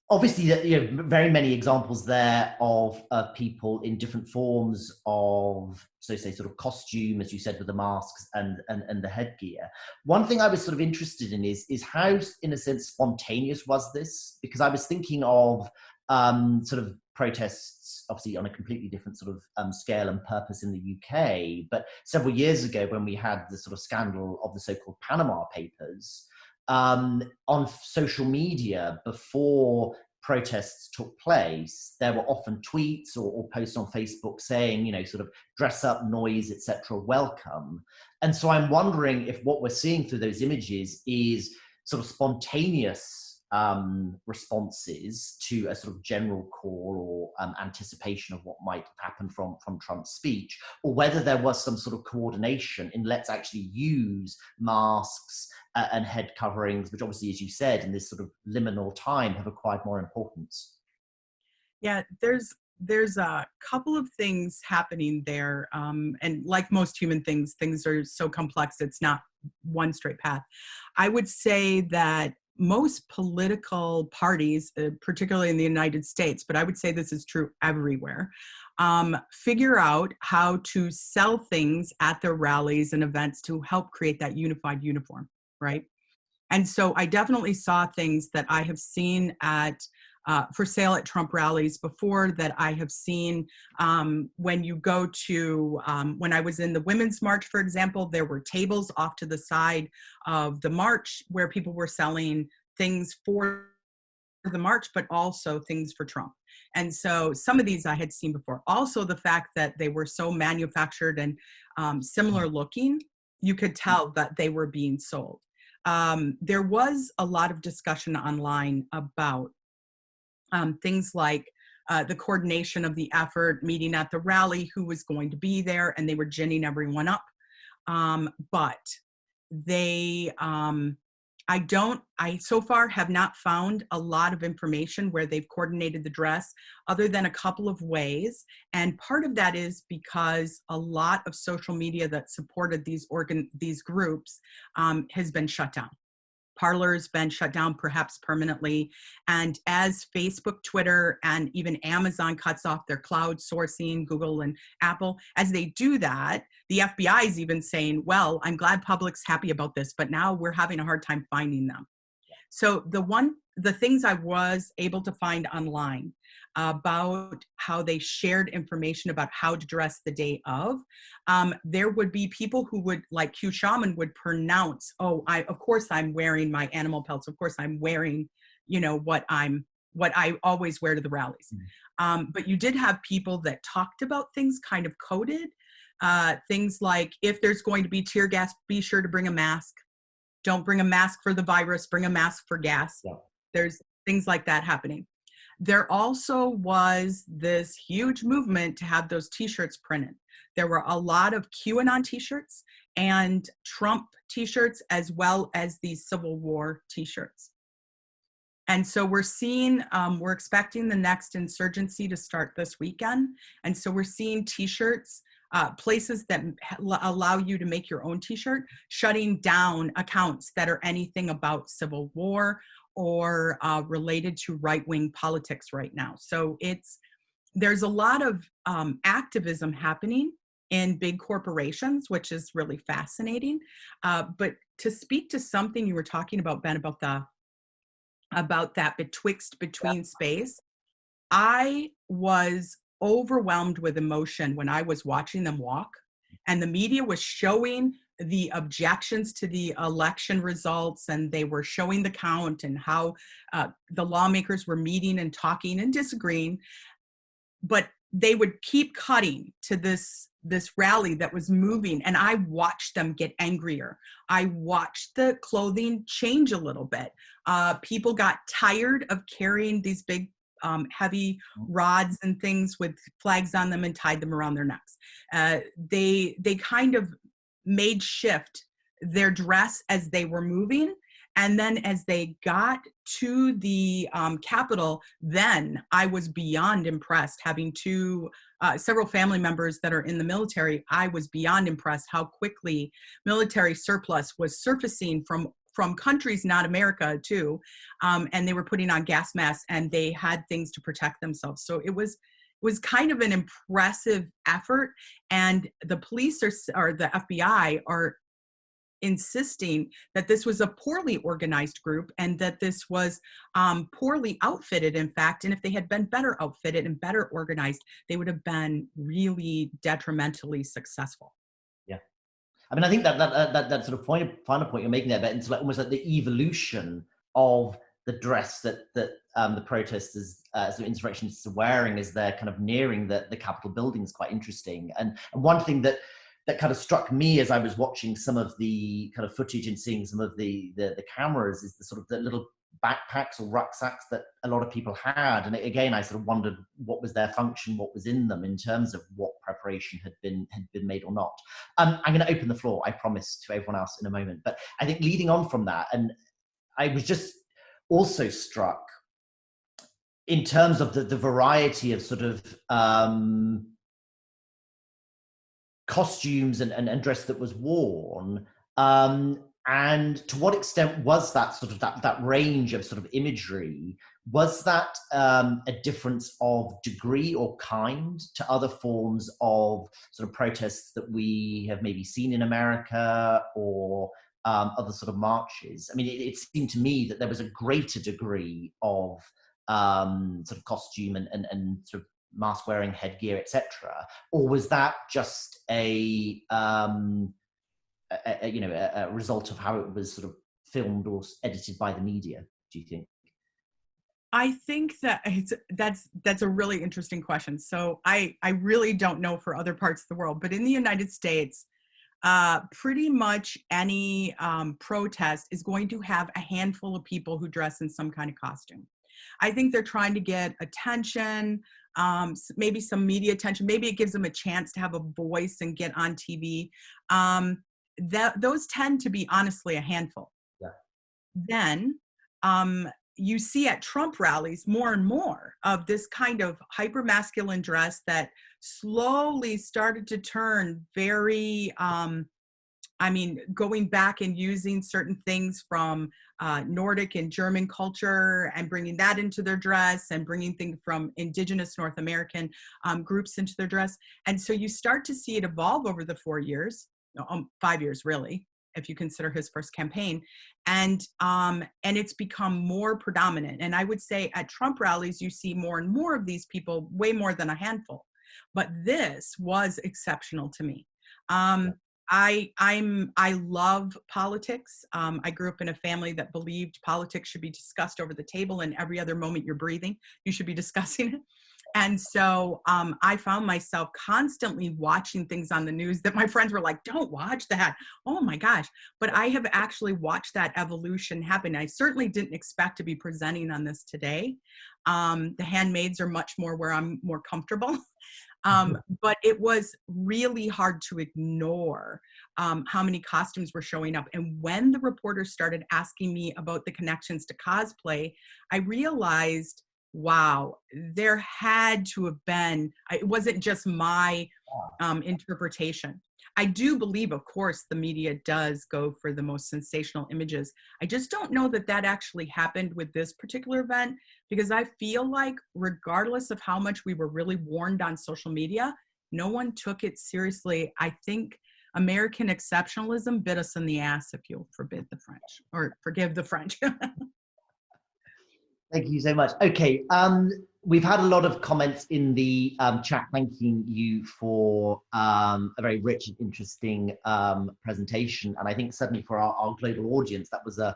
S1: Obviously, you know, very many examples there of people in different forms of, so say, sort of costume, as you said, with the masks and the headgear. One thing I was sort of interested in is how, in a sense, spontaneous was this? Because I was thinking of sort of protests, obviously on a completely different sort of scale and purpose in the UK, but several years ago when we had the sort of scandal of the so-called Panama Papers, on social media before protests took place, there were often tweets or posts on Facebook saying, you know, sort of dress up, noise, etc., welcome. And so I'm wondering if what we're seeing through those images is sort of spontaneous responses to a sort of general call or anticipation of what might happen from Trump's speech, or whether there was some sort of coordination in let's actually use masks and head coverings, which obviously, as you said, in this sort of liminal time have acquired more importance.
S2: Yeah, there's a couple of things happening there. And like most human things are so complex, it's not one straight path. I would say that most political parties, particularly in the United States, but I would say this is true everywhere, figure out how to sell things at their rallies and events to help create that unified uniform, right? And so I definitely saw things that I have seen at for sale at Trump rallies before, that I have seen when you go to, when I was in the Women's March, for example, there were tables off to the side of the march where people were selling things for the march, but also things for Trump. And so some of these I had seen before. Also the fact that they were so manufactured and similar looking, you could tell that they were being sold. There was a lot of discussion online about things like the coordination of the effort, meeting at the rally, who was going to be there, and they were ginning everyone up. But they, I so far have not found a lot of information where they've coordinated the dress other than a couple of ways. And part of that is because a lot of social media that supported these groups has been shut down. Parler's been shut down, perhaps permanently. And as Facebook, Twitter, and even Amazon cuts off their cloud sourcing, Google and Apple, as they do that, the FBI is even saying, well, I'm glad public's happy about this, but now we're having a hard time finding them. So the things I was able to find online about how they shared information about how to dress the day of, there would be people who would, like Q Shaman, would pronounce, oh, of course I'm wearing my animal pelts. Of course I'm wearing, you know, what I always wear to the rallies. But you did have people that talked about things kind of coded, things like, if there's going to be tear gas, be sure to bring a mask. Don't bring a mask for the virus, bring a mask for gas. Yeah. There's things like that happening. There also was this huge movement to have those t-shirts printed. There were a lot of QAnon t-shirts and Trump t-shirts, as well as these Civil War t-shirts. And so we're seeing, we're expecting the next insurgency to start this weekend. And so we're seeing t-shirts, places that allow you to make your own t-shirt, shutting down accounts that are anything about civil war or related to right-wing politics right now. So there's a lot of activism happening in big corporations, which is really fascinating. But to speak to something you were talking about, Ben, about that between space, I was overwhelmed with emotion when I was watching them walk, and the media was showing the objections to the election results, and they were showing the count and how the lawmakers were meeting and talking and disagreeing, but they would keep cutting to this rally that was moving, and I watched them get angrier. I watched the clothing change a little bit. People got tired of carrying these big heavy rods and things with flags on them and tied them around their necks. They kind of made shift their dress as they were moving. And then as they got to the Capitol, then I was beyond impressed. Having several family members that are in the military, I was beyond impressed how quickly military surplus was surfacing from countries not America too, and they were putting on gas masks and they had things to protect themselves. So it was kind of an impressive effort, and the police or the FBI are insisting that this was a poorly organized group and that this was poorly outfitted, in fact, and if they had been better outfitted and better organized, they would have been really detrimentally successful.
S1: Yeah. I mean, I think that sort of final point you're making there, but it's like almost like the evolution of the dress that the protesters, the insurrectionists are wearing as they're kind of nearing the Capitol building is quite interesting. And one thing that kind of struck me as I was watching some of the kind of footage and seeing some of the cameras is the sort of the little backpacks or rucksacks that a lot of people had. And again, I sort of wondered what was their function, what was in them in terms of what preparation had been made or not. I'm going to open the floor, I promise, to everyone else in a moment. But I think leading on from that, and I was just also struck in terms of the variety of sort of costumes and dress that was worn, and to what extent was that sort of that range of sort of imagery, was that a difference of degree or kind to other forms of sort of protests that we have maybe seen in America or other sort of marches? I mean, it seemed to me that there was a greater degree of sort of costume and sort of mask wearing, headgear, etc., or was that just a result of how it was sort of filmed or edited by the media, do you think?
S2: I think that that's a really interesting question. So I really don't know for other parts of the world, but in the United States, pretty much any protest is going to have a handful of people who dress in some kind of costume. I think they're trying to get attention, maybe some media attention. Maybe it gives them a chance to have a voice and get on TV. Those tend to be honestly a handful.
S1: Yeah.
S2: Then you see at Trump rallies more and more of this kind of hyper-masculine dress that slowly started to turn very, going back and using certain things from Nordic and German culture and bringing that into their dress and bringing things from indigenous North American groups into their dress. And so you start to see it evolve over the 4 years, 5 years really, if you consider his first campaign. And it's become more predominant. And I would say at Trump rallies, you see more and more of these people, way more than a handful. But this was exceptional to me. I love politics. I grew up in a family that believed politics should be discussed over the table, and every other moment you're breathing, you should be discussing it. And so I found myself constantly watching things on the news that my friends were like, don't watch that. Oh my gosh. But I have actually watched that evolution happen. I certainly didn't expect to be presenting on this today. The handmaids are much more where I'm more comfortable. But it was really hard to ignore how many costumes were showing up. And when the reporters started asking me about the connections to cosplay, I realized, wow, there had to have been, it wasn't just my interpretation. I do believe, of course, the media does go for the most sensational images. I just don't know that that actually happened with this particular event, because I feel like regardless of how much we were really warned on social media, no one took it seriously. I think American exceptionalism bit us in the ass, if you'll forbid the French, or forgive the French.
S1: Thank you so much. Okay, we've had a lot of comments in the chat thanking you for a very rich and interesting presentation. And I think certainly for our global audience, that was a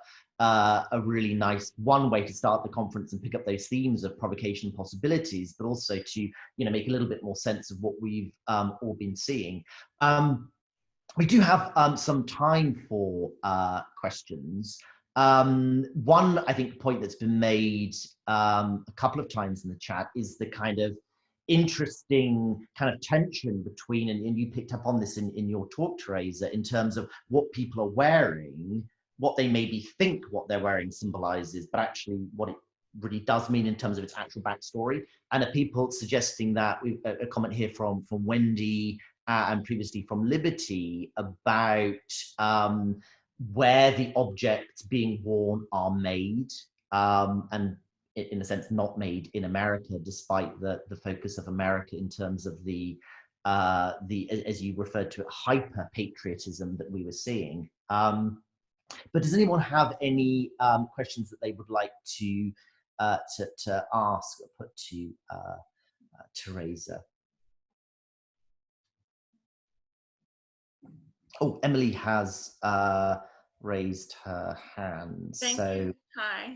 S1: really nice one way to start the conference and pick up those themes of provocation and possibilities, but also to make a little bit more sense of what we've all been seeing. We do have some time for questions. One, I think, point that's been made a couple of times in the chat is the kind of interesting kind of tension between, and you picked up on this in your talk, Teresa, in terms of what people are wearing, what they maybe think what they're wearing symbolizes, but actually what it really does mean in terms of its actual backstory. And are people suggesting that, a comment here from Wingy and previously from Liberty about where the objects being worn are made, and in a sense not made in America, despite the focus of America in terms of the as you referred to it, hyper patriotism that we were seeing. But does anyone have any questions that they would like to ask or put to Teresa? Oh, Emily has raised her hand.
S3: Thank you. Hi.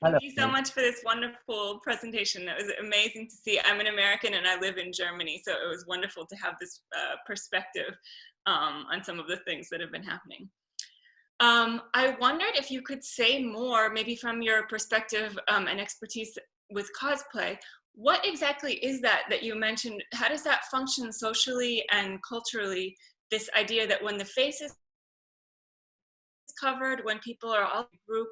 S1: Hello.
S3: Thank you so much for this wonderful presentation. That was amazing to see. I'm an American and I live in Germany, so it was wonderful to have this perspective on some of the things that have been happening. I wondered if you could say more, maybe from your perspective and expertise with cosplay, what exactly is that you mentioned? How does that function socially and culturally? This idea that when the face is covered, when people are all in a group,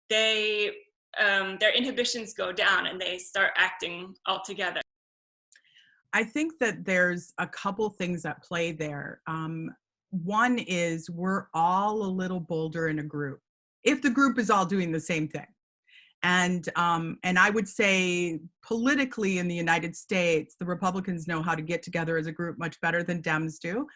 S3: they their inhibitions go down and they start acting all together.
S2: I think that there's a couple things at play there. One is we're all a little bolder in a group, if the group is all doing the same thing. And I would say politically in the United States, the Republicans know how to get together as a group much better than Dems do.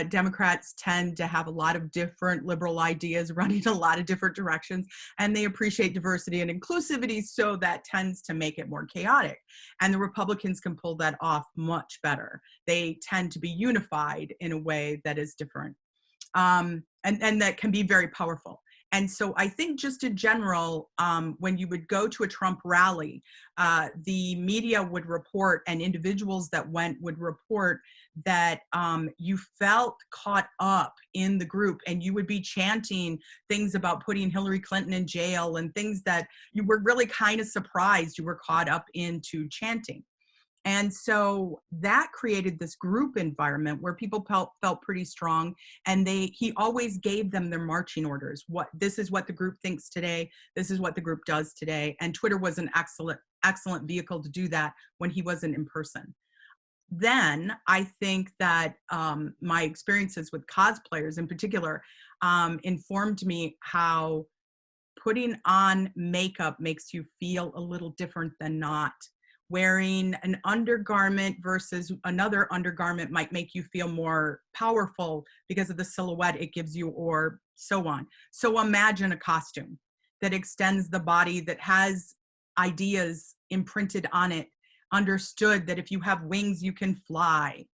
S2: Democrats tend to have a lot of different liberal ideas running a lot of different directions, and they appreciate diversity and inclusivity, so that tends to make it more chaotic. And the Republicans can pull that off much better. They tend to be unified in a way that is different, and that can be very powerful. And so I think just in general, when you would go to a Trump rally, the media would report, and individuals that went would report that you felt caught up in the group, and you would be chanting things about putting Hillary Clinton in jail and things that you were really kind of surprised you were caught up into chanting. And so that created this group environment where people felt pretty strong, and he always gave them their marching orders. This is what the group thinks today. This is what the group does today. And Twitter was an excellent vehicle to do that when he wasn't in person. Then I think that my experiences with cosplayers in particular informed me how putting on makeup makes you feel a little different than not. Wearing an undergarment versus another undergarment might make you feel more powerful because of the silhouette it gives you, or so on. So imagine a costume that extends the body, that has ideas imprinted on it, understood that if you have wings, you can fly.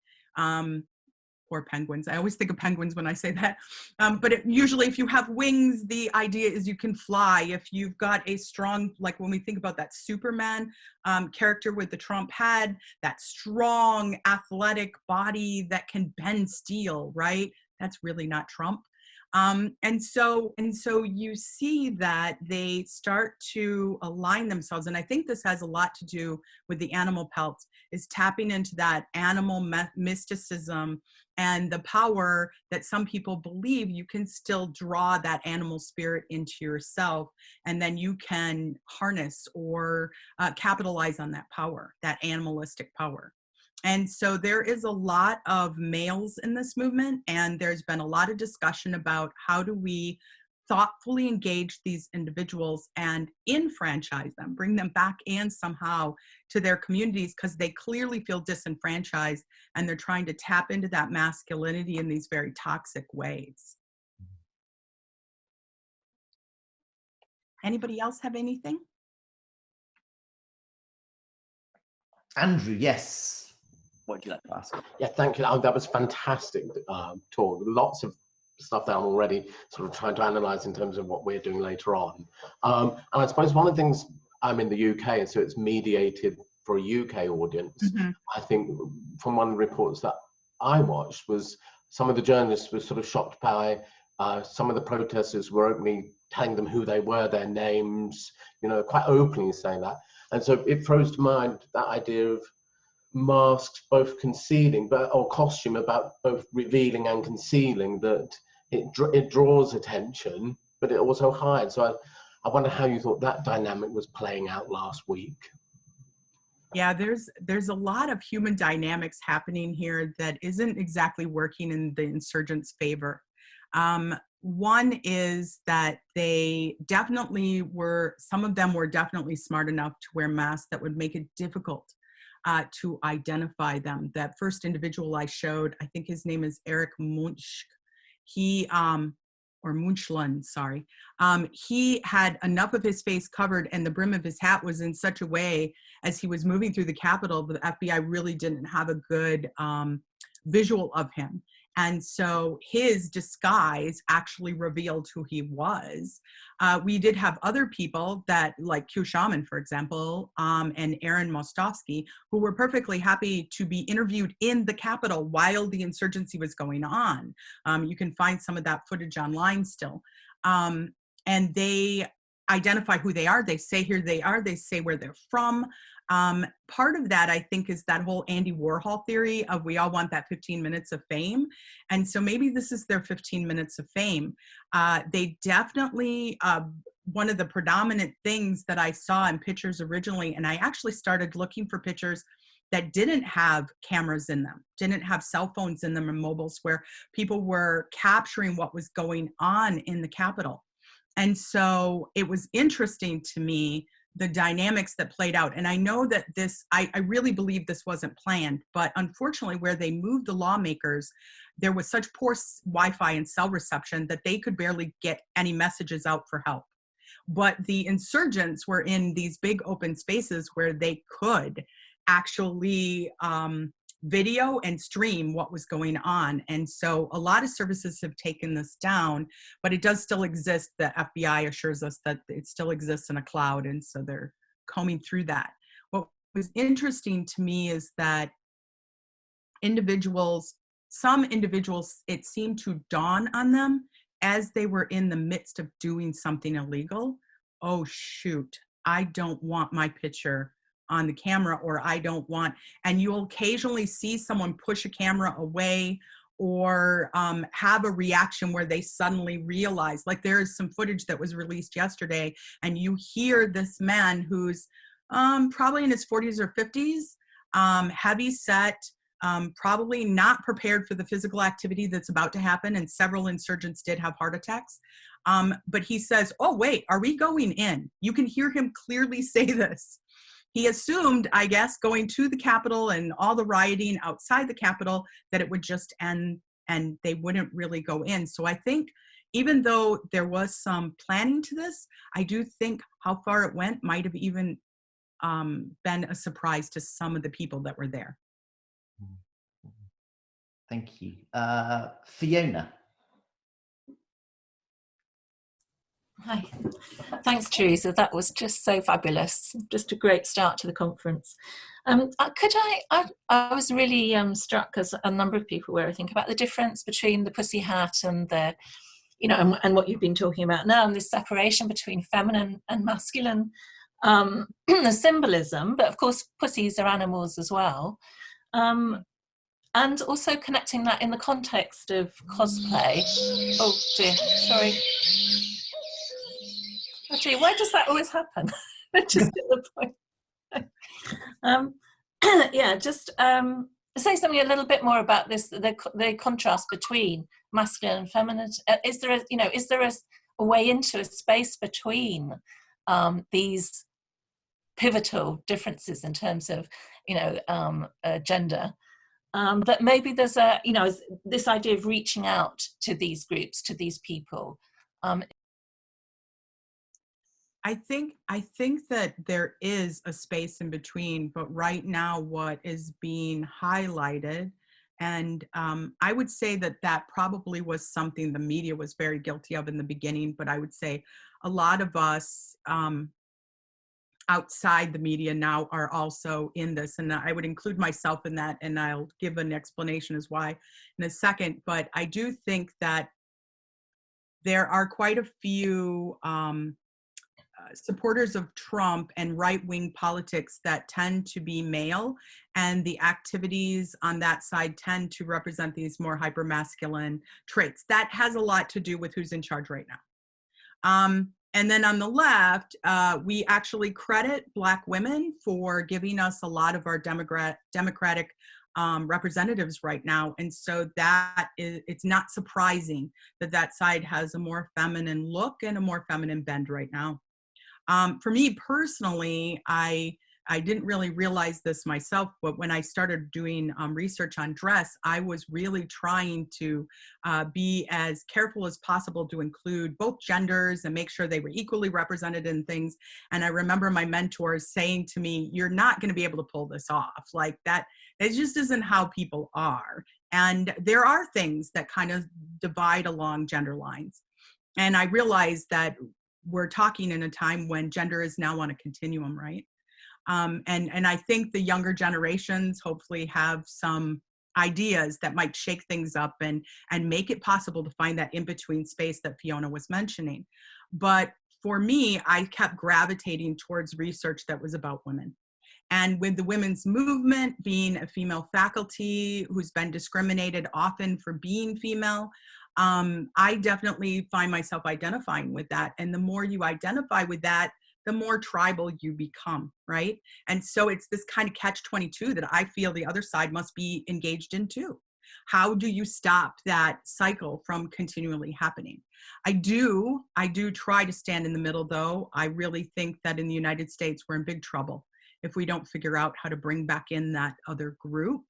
S2: Or penguins. I always think of penguins when I say that. But usually if you have wings, the idea is you can fly. If you've got a strong, like when we think about that Superman character with the Trump head, that strong athletic body that can bend steel, right? That's really not Trump. And so you see that they start to align themselves. And I think this has a lot to do with the animal pelts, is tapping into that animal mysticism and the power that some people believe you can still draw that animal spirit into yourself, and then you can harness or capitalize on that power, that animalistic power. And so there is a lot of males in this movement, and there's been a lot of discussion about how do we thoughtfully engage these individuals and enfranchise them, bring them back in somehow to their communities, because they clearly feel disenfranchised and they're trying to tap into that masculinity in these very toxic ways. Anybody else have anything?
S1: Andrew, yes. What would you like to ask?
S4: Yeah, thank you. Oh, that was fantastic talk. Lots of stuff that I'm already sort of trying to analyze in terms of what we're doing later on. And I suppose one of the things, I'm in the UK, and so it's mediated for a UK audience.
S2: Mm-hmm.
S4: I think from one of the reports that I watched was some of the journalists were sort of shocked by some of the protesters were openly telling them who they were, their names, you know, quite openly saying that. And so it throws to mind that idea of masks both concealing, or costume about both revealing and concealing, that it draws attention, but it also hides. So I wonder how you thought that dynamic was playing out last week.
S2: Yeah, there's a lot of human dynamics happening here that isn't exactly working in the insurgents' favor. One is that they definitely were, some of them were definitely smart enough to wear masks that would make it difficult to identify them. That first individual I showed, I think his name is Eric Munch. Or Munchland, sorry. He had enough of his face covered and the brim of his hat was in such a way as he was moving through the Capitol, the FBI really didn't have a good visual of him. And so his disguise actually revealed who he was. We did have other people that, like Q Shaman, for example, and Aaron Mostowski, who were perfectly happy to be interviewed in the Capitol while the insurgency was going on. You can find some of that footage online still. And they identify who they are. They say here they are. They say where they're from. Part of that, I think, is that whole Andy Warhol theory of we all want that 15 minutes of fame. And so maybe this is their 15 minutes of fame. They definitely, one of the predominant things that I saw in pictures originally, and I actually started looking for pictures that didn't have cameras in them, didn't have cell phones in them and mobiles, where people were capturing what was going on in the Capitol. And so it was interesting to me, the dynamics that played out. And I know that this, I really believe this wasn't planned, but unfortunately where they moved the lawmakers, there was such poor Wi-Fi and cell reception that they could barely get any messages out for help. But the insurgents were in these big open spaces where they could actually video and stream what was going on. And so a lot of services have taken this down, but it does still exist. The FBI assures us that it still exists in a cloud. And so they're combing through that. What was interesting to me is that some individuals, it seemed to dawn on them as they were in the midst of doing something illegal. Oh, shoot, I don't want my picture on the camera, or I don't want, and you'll occasionally see someone push a camera away or have a reaction where they suddenly realize, like there is some footage that was released yesterday, and you hear this man who's probably in his 40s or 50s, heavy set, probably not prepared for the physical activity that's about to happen, and several insurgents did have heart attacks. But he says, oh wait, are we going in? You can hear him clearly say this. He assumed, I guess, going to the Capitol and all the rioting outside the Capitol, that it would just end and they wouldn't really go in. So I think even though there was some planning to this, I do think how far it went might have even been a surprise to some of the people that were there.
S1: Thank you. Fiona.
S5: Hi. Thanks, Teresa. That was just so fabulous. Just a great start to the conference. I was really struck, as a number of people were, I think, about the difference between the pussy hat and the you know, and what you've been talking about now, and this separation between feminine and masculine, the symbolism, but of course pussies are animals as well, and also connecting that in the context of cosplay. Oh dear, sorry. Oh dear, why does that always happen? Just at the point. Yeah, just say something a little bit more about this, the contrast between masculine and feminine. Is there a way into a space between these pivotal differences in terms of, you know, gender, that maybe there's a, you know, this idea of reaching out to these groups, to these people.
S2: I think that there is a space in between, but right now what is being highlighted, and I would say that that probably was something the media was very guilty of in the beginning, but I would say a lot of us outside the media now are also in this, and I would include myself in that, and I'll give an explanation as why in a second. But I do think that there are quite a few supporters of Trump and right-wing politics that tend to be male, and the activities on that side tend to represent these more hypermasculine traits. That has a lot to do with who's in charge right now. And then on the left, we actually credit Black women for giving us a lot of our democratic representatives right now. And so that is, it's not surprising that that side has a more feminine look and a more feminine bend right now. For me personally, I didn't really realize this myself, but when I started doing research on dress, I was really trying to be as careful as possible to include both genders and make sure they were equally represented in things. And I remember my mentors saying to me, "You're not going to be able to pull this off. Like that, it just isn't how people are." And there are things that kind of divide along gender lines. And I realized that we're talking in a time when gender is now on a continuum, right? And I think the younger generations hopefully have some ideas that might shake things up and make it possible to find that in-between space that Fiona was mentioning. But for me, I kept gravitating towards research that was about women. And with the women's movement, being a female faculty who's been discriminated often for being female, I definitely find myself identifying with that. And the more you identify with that, the more tribal you become, right? And so it's this kind of catch-22 that I feel the other side must be engaged in too. How do you stop that cycle from continually happening? I do try to stand in the middle, though. I really think that in the United States, we're in big trouble if we don't figure out how to bring back in that other group.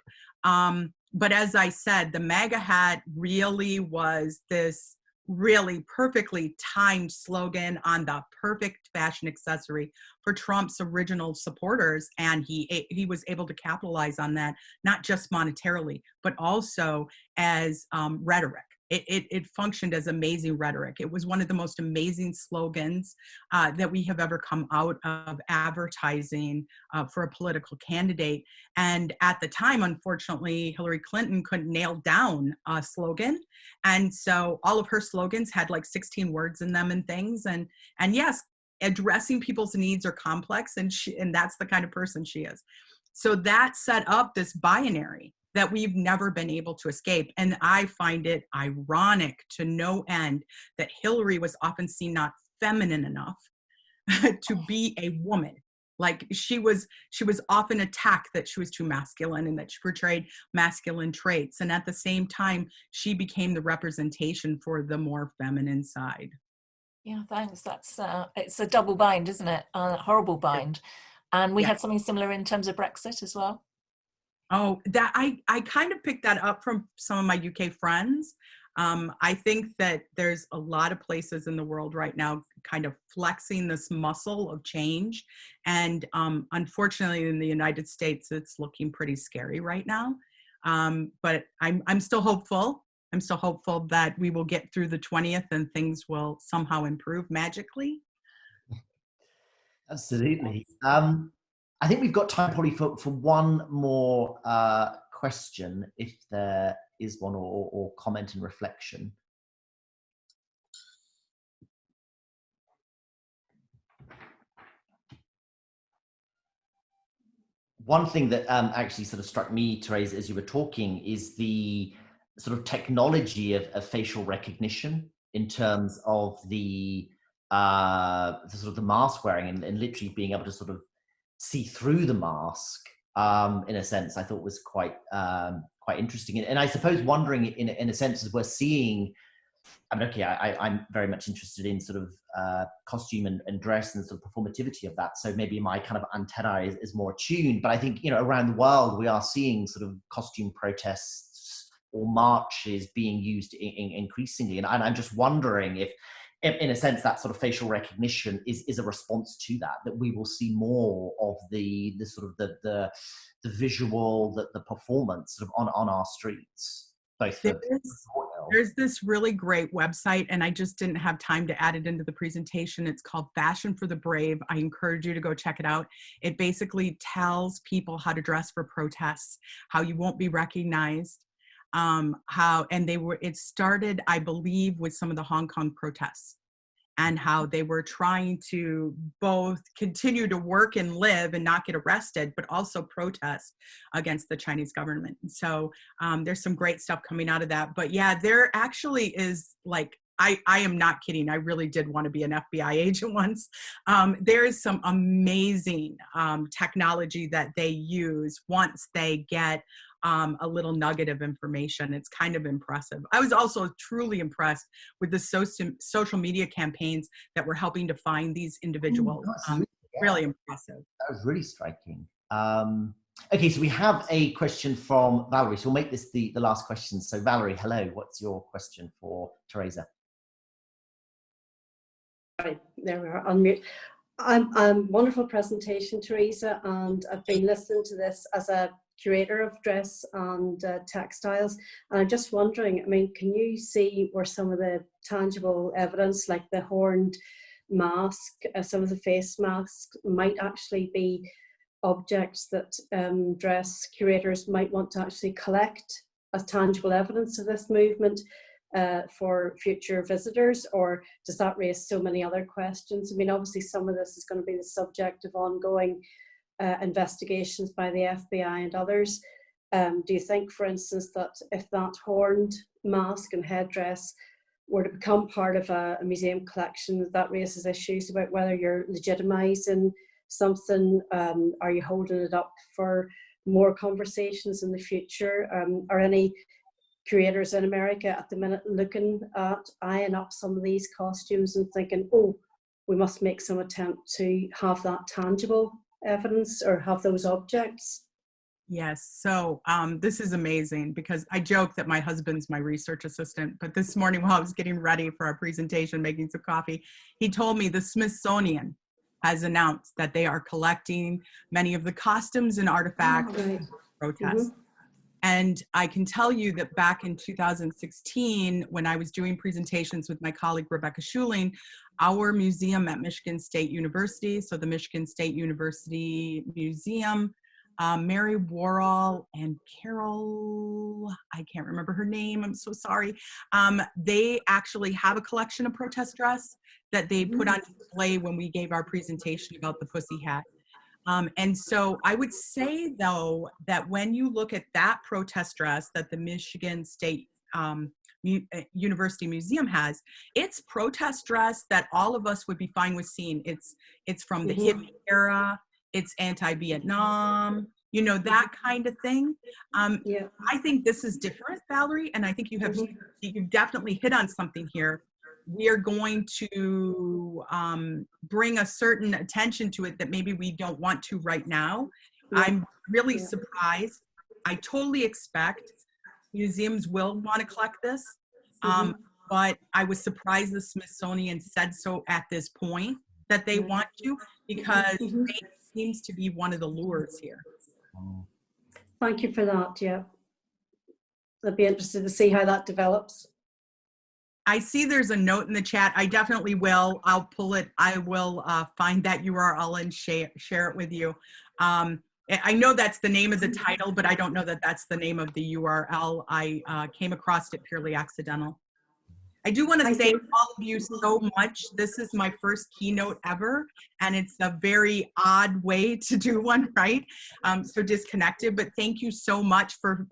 S2: But as I said, the MAGA hat really was this really perfectly timed slogan on the perfect fashion accessory for Trump's original supporters. And he was able to capitalize on that, not just monetarily, but also as rhetoric. It functioned as amazing rhetoric. It was one of the most amazing slogans that we have ever come out of advertising for a political candidate. And at the time, unfortunately, Hillary Clinton couldn't nail down a slogan. And so all of her slogans had like 16 words in them and things. And yes, addressing people's needs are complex, and that's the kind of person she is. So that set up this binary that we've never been able to escape. And I find it ironic to no end that Hillary was often seen not feminine enough to be a woman. Like she was often attacked that she was too masculine and that she portrayed masculine traits. And at the same time, she became the representation for the more feminine side.
S5: Yeah, thanks. That's it's a double bind, isn't it? Horrible bind. And we had something similar in terms of Brexit as well.
S2: Oh, that I kind of picked that up from some of my UK friends. I think that there's a lot of places in the world right now kind of flexing this muscle of change. And unfortunately, in the United States, it's looking pretty scary right now. But I'm still hopeful. I'm still hopeful that we will get through the 20th and things will somehow improve magically.
S1: Absolutely. I think we've got time probably for one more question, if there is one, or comment and reflection. one thing that actually sort of struck me, Teresa, as you were talking, is the sort of technology of facial recognition in terms of the sort of the mask wearing and literally being able to sort of see through the mask. In a sense, I thought was quite interesting, and I suppose wondering in a sense as we're seeing. I mean, okay, I'm very much interested in sort of costume and dress and sort of performativity of that. So maybe my kind of antennae is more attuned. But I think, you know, around the world, we are seeing sort of costume protests or marches being used increasingly. And I'm just wondering if, in a sense, that sort of facial recognition is a response to that we will see more of the sort of the visual, the performance sort of on our streets.
S2: There's this really great website, and I just didn't have time to add it into the presentation. It's called Fashion for the Brave. I encourage you to go check it out. It basically tells people how to dress for protests, how you won't be recognized, it started, I believe, with some of the Hong Kong protests, and how they were trying to both continue to work and live and not get arrested, but also protest against the Chinese government. And so there's some great stuff coming out of that. But yeah, there actually is, like, I am not kidding. I really did want to be an FBI agent once. There is some amazing technology that they use once they get a little nugget of information. It's kind of impressive. I was also truly impressed with the social media campaigns that were helping to find these individuals. Really impressive.
S1: That was really striking. Okay, so we have a question from Valerie. So we'll make this the last question. So Valerie, hello. What's your question for Teresa?
S6: Right, there we are, unmute. Wonderful presentation, Teresa, and I've been listening to this as a curator of dress and textiles, and I'm just wondering, I mean, can you see where some of the tangible evidence, like the horned mask, some of the face masks, might actually be objects that dress curators might want to actually collect as tangible evidence of this movement for future visitors? Or does that raise so many other questions? I mean, obviously some of this is going to be the subject of ongoing investigations by the FBI and others. Do you think, for instance, that if that horned mask and headdress were to become part of a museum collection, that raises issues about whether you're legitimizing something? Are you holding it up for more conversations in the future? Are any curators in America at the minute looking at eyeing up some of these costumes and thinking, oh, we must make some attempt to have that tangible evidence or have those objects?
S2: Yes, so this is amazing, because I joke that my husband's my research assistant, but this morning while I was getting ready for our presentation, making some coffee, he told me the Smithsonian has announced that they are collecting many of the costumes and artifacts of protests. Mm-hmm. And I can tell you that back in 2016, when I was doing presentations with my colleague Rebecca Schuling, our museum at Michigan State University, so the Michigan State University Museum, Mary Worrell and Carol, I can't remember her name, I'm so sorry. They actually have a collection of protest dress that they put on display when we gave our presentation about the pussy hat. And so I would say, though, that when you look at that protest dress that the Michigan State University Museum has, it's protest dress that all of us would be fine with seeing. It's from the hippie era, it's anti-Vietnam, you know, that kind of thing. Yeah. I think this is different, Valerie, and I think you've definitely hit on something here. We are going to bring a certain attention to it that maybe we don't want to right now. Yeah. I'm really surprised. I totally expect museums will want to collect this, but I was surprised the Smithsonian said so at this point that they want to, because it seems to be one of the lures here.
S6: Thank you for that. Yeah, I'd be interested to see how that develops.
S2: I see there's a note in the chat. I definitely will. I'll pull it. I will find that URL and share it with you. I know that's the name of the title, but I don't know that that's the name of the URL. I came across it purely accidental. I do want to thank all of you so much. This is my first keynote ever, and it's a very odd way to do one, right? So disconnected, but thank you so much for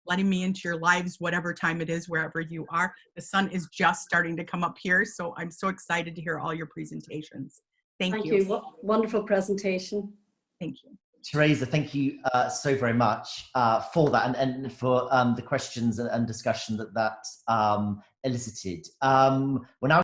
S2: letting me into your lives, whatever time it is, wherever you are. The sun is just starting to come up here, so I'm so excited to hear all your presentations. Thank you.
S6: Thank you. Wonderful presentation.
S2: Thank you.
S1: Teresa, thank you so very much for that and for the questions and discussion that elicited. We're now